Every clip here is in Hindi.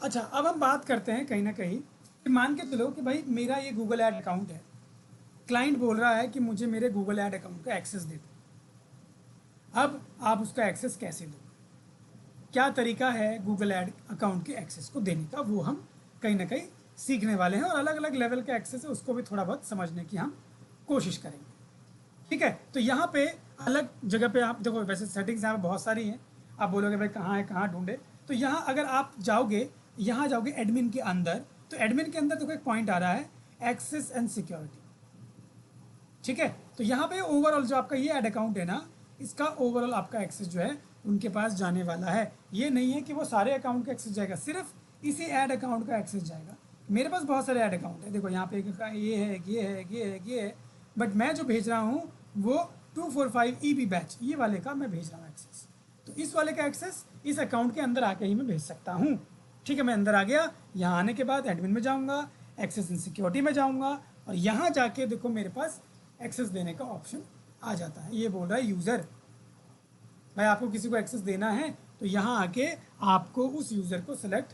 अच्छा, अब हम बात करते हैं कहीं ना कहीं कि मान के चलो कि भाई मेरा ये गूगल ऐड अकाउंट है, क्लाइंट बोल रहा है कि मुझे मेरे गूगल ऐड अकाउंट का एक्सेस दे दो। अब आप उसका एक्सेस कैसे दो, क्या तरीका है गूगल ऐड अकाउंट के एक्सेस को देने का, वो हम कहीं ना कहीं सीखने वाले हैं, और अलग अलग लेवल का एक्सेस है उसको भी थोड़ा बहुत समझने की हम कोशिश करेंगे। ठीक है, तो यहाँ पे अलग जगह पे आप देखो, वैसे सेटिंग्स यहाँ पे बहुत सारी हैं। आप बोलोगे भाई कहाँ है, कहाँ ढूंढे, तो यहाँ अगर आप जाओगे, यहाँ जाओगे एडमिन के अंदर, तो एडमिन के अंदर देखो एक पॉइंट आ रहा है, एक्सेस एंड सिक्योरिटी। ठीक है, तो यहाँ पे ओवरऑल जो आपका ये ऐड अकाउंट है ना, इसका ओवरऑल आपका एक्सेस जो है उनके पास जाने वाला है। ये नहीं है कि वो सारे अकाउंट का एक्सेस जाएगा, सिर्फ इसी ऐड अकाउंट का एक्सेस जाएगा। मेरे पास बहुत सारे ऐड अकाउंट है, देखो यहाँ पे ये है, ये है, ये है, ये है, बट मैं जो भेज रहा हूँ वो 245 EB बैच ये वाले का मैं भेज रहा हूँ एक्सेस। तो इस वाले का एक्सेस इस अकाउंट के अंदर आके ही मैं भेज सकता हूँ। ठीक है, मैं अंदर आ गया, यहाँ आने के बाद एडमिन में जाऊँगा, एक्सेस एंड सिक्योरिटी में जाऊँगा, और यहाँ जाके देखो मेरे पास एक्सेस देने का ऑप्शन आ जाता है। ये बोल रहा है यूज़र, भाई आपको किसी को एक्सेस देना है तो यहाँ आके आपको उस यूज़र को सेलेक्ट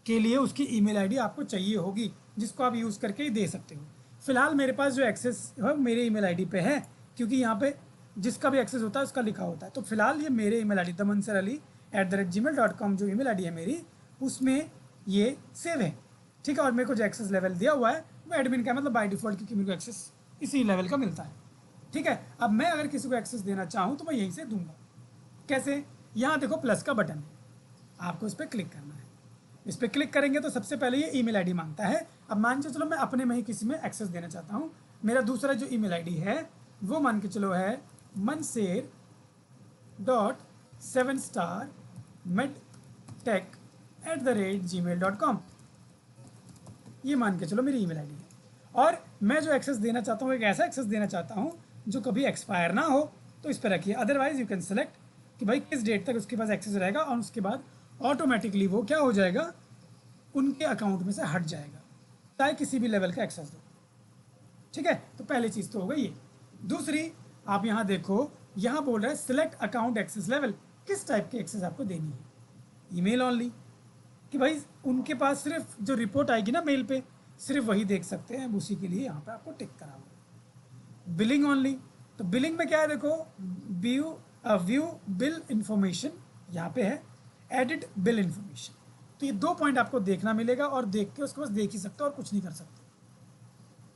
के लिए उसकी ईमेल आईडी आपको चाहिए होगी, जिसको आप यूज़ करके ही दे सकते हो। फिलहाल मेरे पास जो एक्सेस है मेरे ईमेल आईडी पे है, क्योंकि यहाँ पे जिसका भी एक्सेस होता है उसका लिखा होता है। तो फिलहाल ये मेरे ईमेल आईडी damansurali@gmail.com जो ईमेल आईडी है मेरी, उसमें ये सेव है। ठीक है, और मेरे को जो एक्सेस लेवल दिया हुआ है वो एडमिन का, मतलब बाय डिफ़ॉल्ट, क्योंकि मेरे को एक्सेस इसी लेवल का मिलता है। ठीक है, अब मैं अगर किसी को एक्सेस देना चाहूँ तो मैं यहीं से दूंगा। कैसे, यहाँ देखो प्लस का बटन है, आपको इस पर क्लिक करना है। इस पर क्लिक करेंगे तो सबसे पहले ये ईमेल आईडी मांगता है। अब मान के चलो मैं अपने में ही किसी में एक्सेस देना चाहता हूँ। मेरा दूसरा जो ईमेल आईडी है वो मान के चलो है manser.7starmedtech@gmail.com। ये मान के चलो मेरी ईमेल आईडी है, और मैं जो एक्सेस देना चाहता हूँ एक ऐसा एक्सेस देना चाहता हूँ जो कभी एक्सपायर ना हो, तो इस पर रखिए। अदरवाइज यू कैन सेलेक्ट कि भाई किस डेट तक उसके पास एक्सेस रहेगा, और उसके बाद ऑटोमेटिकली वो क्या हो जाएगा, उनके अकाउंट में से हट जाएगा, चाहे किसी भी लेवल का एक्सेस दो। ठीक है, तो पहली चीज़ तो हो गई ये। दूसरी, आप यहाँ देखो, यहाँ बोल रहा है सिलेक्ट अकाउंट एक्सेस लेवल, किस टाइप की एक्सेस आपको देनी है। ईमेल ओनली, कि भाई उनके पास सिर्फ जो रिपोर्ट आएगी ना मेल पे, सिर्फ वही देख सकते हैं, उसी के लिए यहाँ पे आपको टिक करा हुआ। बिलिंग ओनली, तो बिलिंग में क्या है देखो, व्यू बिल इंफॉर्मेशन यहाँ पे है, एडिट बिल इंफॉर्मेशन। तो ये 2 पॉइंट आपको देखना मिलेगा, और देख के उसके पास देख ही सकते हो और कुछ नहीं कर सकते।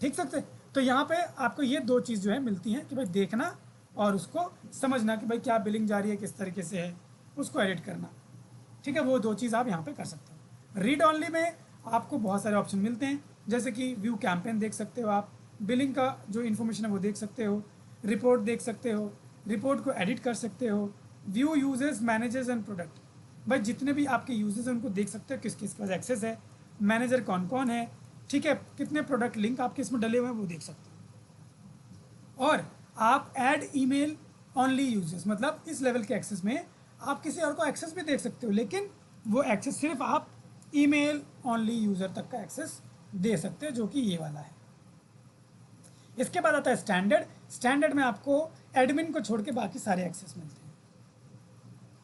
ठीक सकते, तो यहाँ पे आपको ये 2 चीज़ जो है मिलती हैं कि भाई देखना और उसको समझना कि भाई क्या बिलिंग जा रही है, किस तरीके से है, उसको एडिट करना। ठीक है, वो 2 चीज़ आप यहाँ पे कर सकते हो। रीड ऑनली में आपको बहुत सारे ऑप्शन मिलते हैं, जैसे कि व्यू कैंपेन देख सकते हो आप, बिलिंग का जो इन्फॉर्मेशन है वो देख सकते हो, रिपोर्ट देख सकते हो, रिपोर्ट को एडिट कर सकते हो, view users managers and product, भाई जितने भी आपके यूजर्स हैं उनको देख सकते हो किस किस पास एक्सेस है, मैनेजर कौन कौन है, ठीक है, कितने प्रोडक्ट लिंक आपके इसमें डले हुए हैं वो देख सकते हो। और आप ऐड ईमेल ओनली यूजर्स, मतलब इस लेवल के एक्सेस में आप किसी और को एक्सेस भी देख सकते हो, लेकिन वो एक्सेस सिर्फ आप ईमेल ओनली यूज़र तक का एक्सेस दे सकते हो, जो कि ये वाला है। इसके बाद आता है स्टैंडर्ड। स्टैंडर्ड में आपको एडमिन को छोड़ के बाकी सारे एक्सेस मिलते हैं।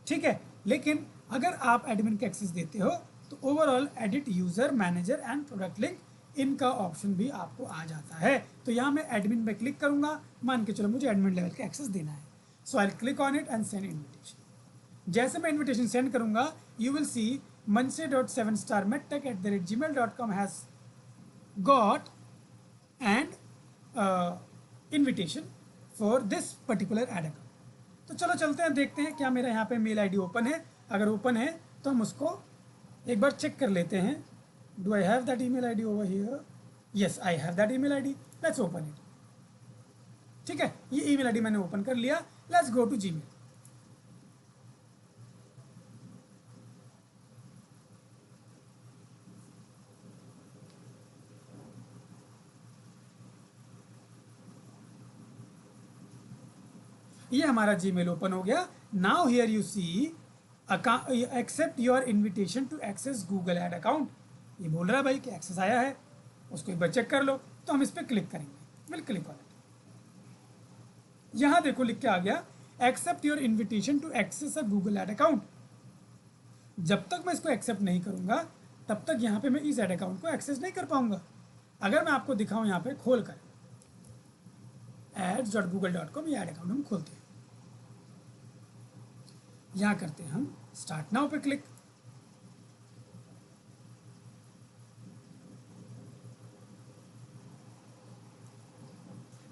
ठीक है, लेकिन अगर आप एडमिन के एक्सेस देते हो तो overall edit user manager and product link, इनका ऑप्शन भी आपको आ जाता है। तो यहाँ मैं एडमिन पे क्लिक करूँगा, मान के चलो मुझे एडमिन लेवल का एक्सेस देना है, so I click on it and send invitation. जैसे मैं इन्विटेशन सेंड करूँगा, you will see manse.7starmedtech@gmail.com has got and invitation for this particular ad account. तो चलो चलते हैं, देखते हैं क्या मेरा यहाँ पे मेल आईडी ओपन है। अगर ओपन है तो हम उसको एक बार चेक कर लेते हैं। Do I have that email ID over here? Yes, I have that email ID, let's open it. ठीक है, ये ईमेल आईडी मैंने ओपन कर लिया, लेट्स गो टू जीमेल। ये हमारा जीमेल ओपन हो गया। Now here you see accept your invitation to access Google ad account. ये बोल रहा है भाई कि एक्सेस आया है, उसको एक बार चेक कर लो। तो हम इस पर क्लिक करेंगे, विल क्लिक ऑन इट। यहाँ देखो लिख के आ गया accept your invitation to access a Google ad account. जब तक मैं इसको एक्सेप्ट नहीं करूँगा तब तक यहाँ पे मैं इस ऐड अकाउंट को एक्सेस नहीं कर पाऊंगा। अगर मैं आपको दिखाऊं यहाँ पे खोल कर ads.google.com, ये ऐड अकाउंट हम खोलते हैं, यहाँ करते हैं हम स्टार्ट नाउ पे क्लिक।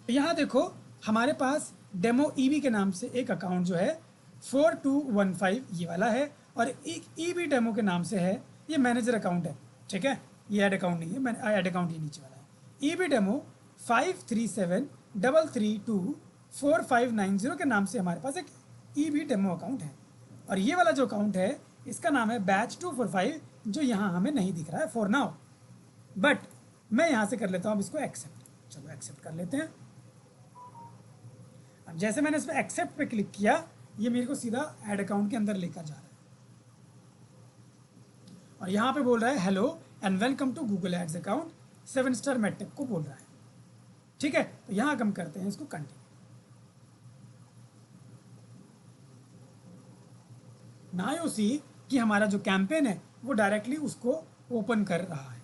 यहाँ देखो हमारे पास डेमो ईबी के नाम से एक अकाउंट जो है 4215 ये वाला है, और एक ईबी डेमो के नाम से है, ये मैनेजर अकाउंट है, ठीक है, ये ऐड अकाउंट नहीं है, ऐड अकाउंट ही नीचे वाला है। ईबी डेमो 5373324590 के नाम से हमारे पास एक ईबी डेमो अकाउंट है, और ये वाला जो अकाउंट है इसका नाम है बैच245, जो यहाँ हमें नहीं दिख रहा है फॉर नाउ, बट मैं यहाँ से कर लेता हूँ अब इसको एक्सेप्ट। चलो एक्सेप्ट कर लेते हैं। अब जैसे मैंने इस पर एक्सेप्ट पे क्लिक किया, ये मेरे को सीधा ऐड अकाउंट के अंदर लेकर जा रहा है, और यहाँ पे बोल रहा है hello and welcome to Google Ads account 7 star metric को बोल रहा है, ठीक है। तो यहाँ हम करते हैं इसको कंटिन्यू। ना यू सी कि हमारा जो कैंपेन है वो डायरेक्टली उसको ओपन कर रहा है।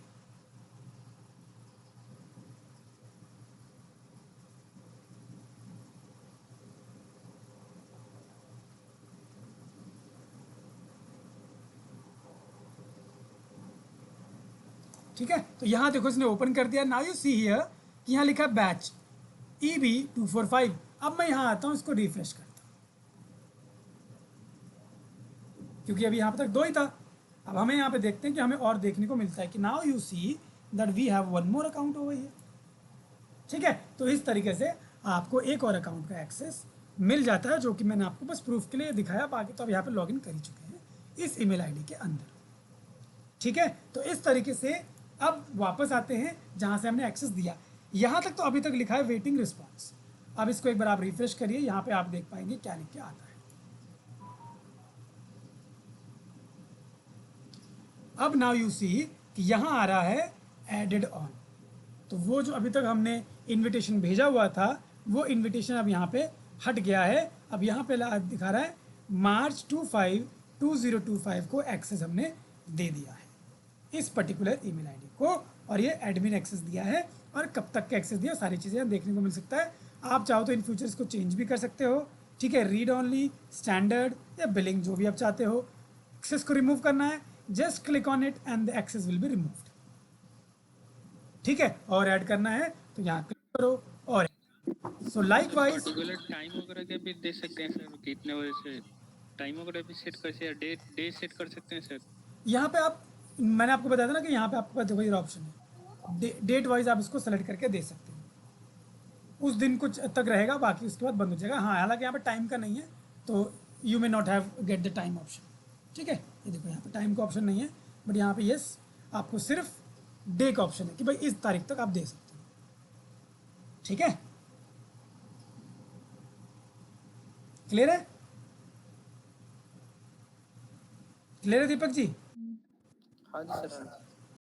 ठीक है, तो यहाँ देखो इसने ओपन कर दिया। नाउ यू सी हियर कि यहाँ लिखा बैच EB245। अब मैं यहाँ आता हूँ, इसको रिफ्रेश करता हूँ, क्योंकि अभी यहाँ पे तक 2 ही था। अब हमें यहाँ पे देखते हैं कि हमें और देखने को मिलता है कि now you see that we have 1 more account over here, ठीक है। तो इस तरीके से आपको एक और अकाउंट का एक्सेस मिल जाता है, जो कि मैंने आपको बस प्रूफ के लिए दिखाया, बाकी तो अब यहाँ पे लॉगिन कर ही चुके हैं इस ईमेल आईडी के अंदर, ठीक है। तो इस तरीके से अब वापस आते हैं जहाँ से हमने एक्सेस दिया। यहाँ तक तो अभी तक लिखा है वेटिंग रिस्पॉन्स। अब इसको एक बार आप रिफ्रेश करिए, यहाँ पे आप देख पाएंगे क्या लिख के आता है। अब नाउ यू सी कि यहाँ आ रहा है एडेड ऑन, तो वो जो अभी तक हमने इनविटेशन भेजा हुआ था वो इनविटेशन अब यहाँ पे हट गया है। अब यहाँ पे दिखा रहा है March 25 2025 को एक्सेस हमने दे दिया है इस पर्टिकुलर ईमेल आईडी को, और ये एडमिन एक्सेस दिया है, और कब तक का एक्सेस दिया सारी चीज़ें देखने को मिल सकता है। आप चाहो तो इन फ्यूचर इसको चेंज भी कर सकते हो, ठीक है, रीड ऑनली, स्टैंडर्ड या बिलिंग, जो भी आप चाहते हो। एक्सेस को रिमूव करना है, just click on it and the access will be removed, ठीक है। और ऐड करना है तो यहाँ क्लिक करो और so like wise particular time वगैरह के भी दे सकते हैं सर, कितने बजे से टाइम वगैरह भी सेट कर सकते हैं, डे सेट कर सकते हैं सर। यहाँ पे आप, मैंने आपको बताया था ना कि यहाँ पे आपके पास देखो ये ऑप्शन है, डेट वाइज आप इसको सेलेक्ट करके दे सकते हो। उस दिन कुछ तक रहेगा, बाकी उसके बाद बंद हो जाएगा। हाँ, हालांकि यहाँ पे टाइम का नहीं है, तो you may not have get the time option, ठीक है। ये देखो यहाँ पे टाइम का ऑप्शन नहीं है, बट यहाँ पे यस आपको सिर्फ डे का ऑप्शन है कि भाई इस तारीख तक आप दे सकते हो, ठीक है। क्लियर है? क्लियर है दीपक जी? हाँ जी सर।